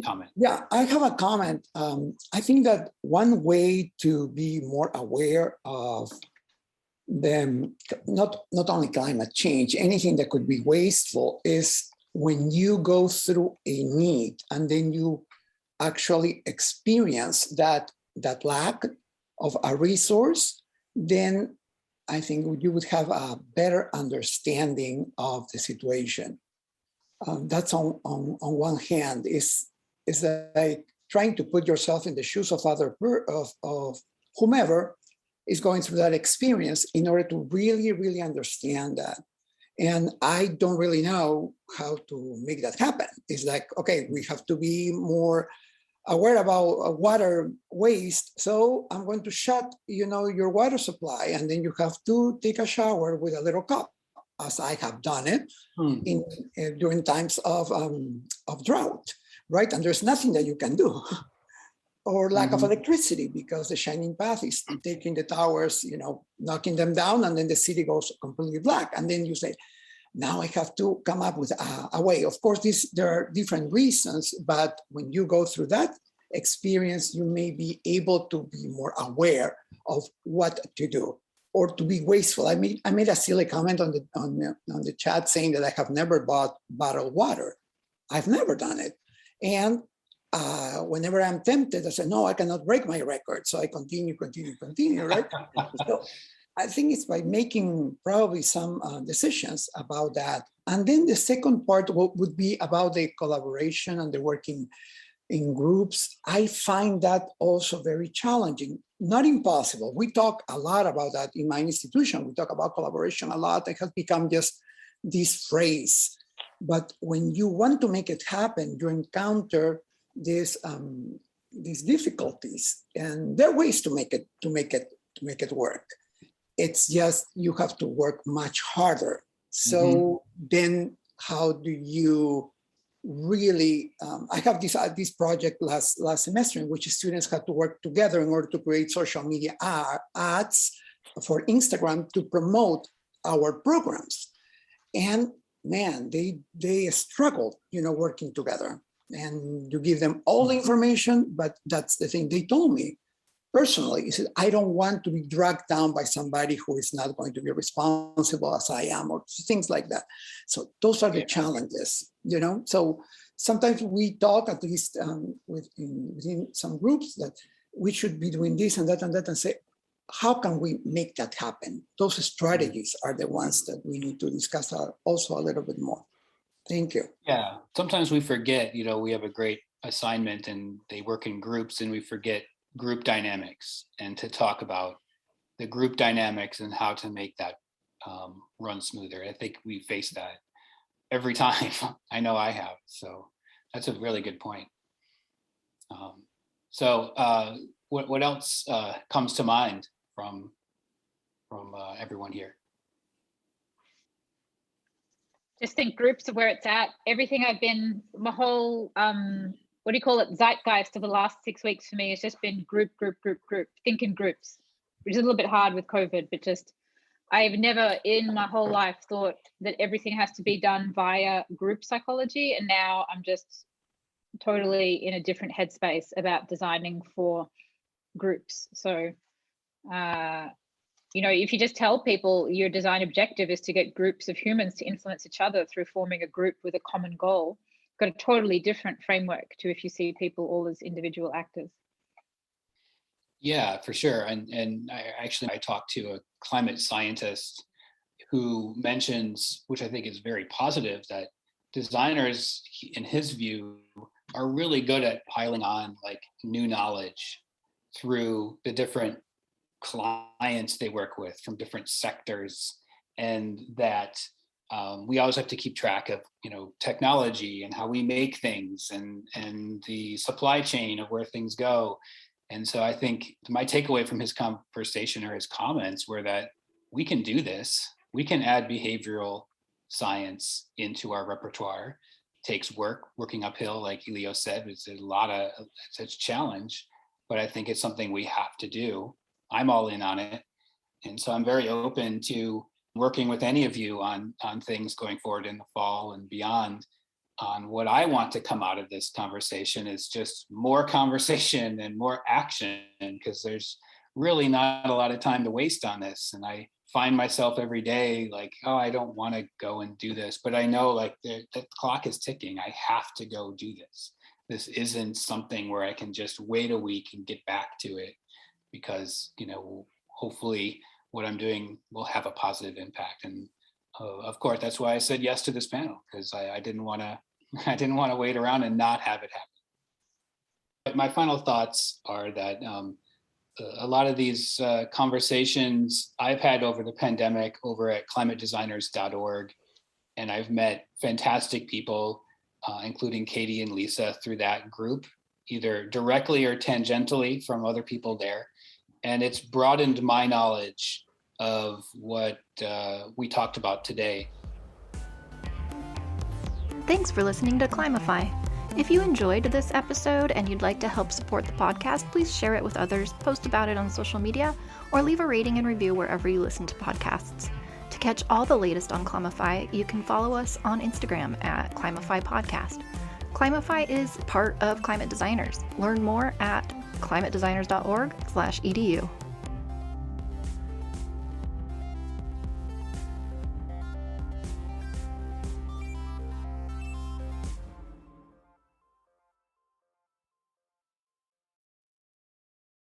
comment? Yeah, I have a comment. I think that one way to be more aware of them, not only climate change, anything that could be wasteful, is when you go through a need and then you actually experience that lack of a resource, then I think you would have a better understanding of the situation. That's on one hand, is like trying to put yourself in the shoes of of whomever is going through that experience in order to really, really understand that. And I don't really know how to make that happen. It's like, okay, we have to be more aware about water waste. So I'm going to shut, your water supply, and then you have to take a shower with a little cup, as I have done it during times of drought, right? And there's nothing that you can do. Or lack of electricity, because the Shining Path is taking the towers, knocking them down, and then the city goes completely black. And then you say, now I have to come up with a way. Of course, there are different reasons, but when you go through that experience, you may be able to be more aware of what to do, or to be wasteful. I made a silly comment on the chat saying that I have never bought bottled water. I've never done it. And whenever I'm tempted, I say, no, I cannot break my record. So I continue, right? So I think it's by making probably some decisions about that. And then the second part would be about the collaboration and the working in groups. I find that also very challenging, not impossible. We talk a lot about that in my institution. We talk about collaboration a lot. It has become just this phrase. But when you want to make it happen, you encounter these difficulties, and there are ways to make it work. It's just you have to work much harder. So then, how do you really? I have this project last semester in which students had to work together in order to create social media ads for Instagram to promote our programs, and man, they struggled, working together. And you give them all the information, but that's the thing they told me personally. He said, I don't want to be dragged down by somebody who is not going to be responsible as I am, or things like that. So those are the challenges, So sometimes we talk, at least within some groups, that we should be doing this and that and say, how can we make that happen? Those strategies are the ones that we need to discuss also a little bit more. Thank you. Yeah, sometimes we forget, we have a great assignment and they work in groups, and we forget group dynamics, and to talk about the group dynamics and how to make that run smoother. I think we face that every time. I know I have. So that's a really good point. What else comes to mind from everyone here? Just think groups are where it's at. Everything I've been, my whole, zeitgeist of the last 6 weeks for me has just been group. Think in groups, which is a little bit hard with COVID, but just, I've never in my whole life thought that everything has to be done via group psychology. And now I'm just totally in a different headspace about designing for groups. So, if you just tell people your design objective is to get groups of humans to influence each other through forming a group with a common goal, got a totally different framework to if you see people all as individual actors. Yeah, for sure. And I talked to a climate scientist who mentions, which I think is very positive, that designers, in his view, are really good at piling on like new knowledge through the different clients they work with from different sectors, and that we always have to keep track of technology and how we make things and the supply chain of where things go. And so I think my takeaway from his conversation or his comments were that we can do this. We can add behavioral science into our repertoire. It takes working uphill, like Elio said. It's a challenge, but I think it's something we have to do. I'm all in on it. And so I'm very open to working with any of you on things going forward in the fall and beyond. On what I want to come out of this conversation is just more conversation and more action, because there's really not a lot of time to waste on this. And I find myself every day like, oh, I don't want to go and do this, but I know like the clock is ticking. I have to go do this. This isn't something where I can just wait a week and get back to it, because hopefully what I'm doing will have a positive impact. And of course, that's why I said yes to this panel, because I didn't want to wait around and not have it happen. But my final thoughts are that a lot of these conversations I've had over the pandemic over at climatedesigners.org, and I've met fantastic people, including Katie and Lisa, through that group, either directly or tangentially from other people there. And it's broadened my knowledge of what we talked about today. Thanks for listening to Climify. If you enjoyed this episode and you'd like to help support the podcast, please share it with others, post about it on social media, or leave a rating and review wherever you listen to podcasts. To catch all the latest on Climify, you can follow us on Instagram at Climify Podcast. Climify is part of Climate Designers. Learn more at climatedesigners.org/edu.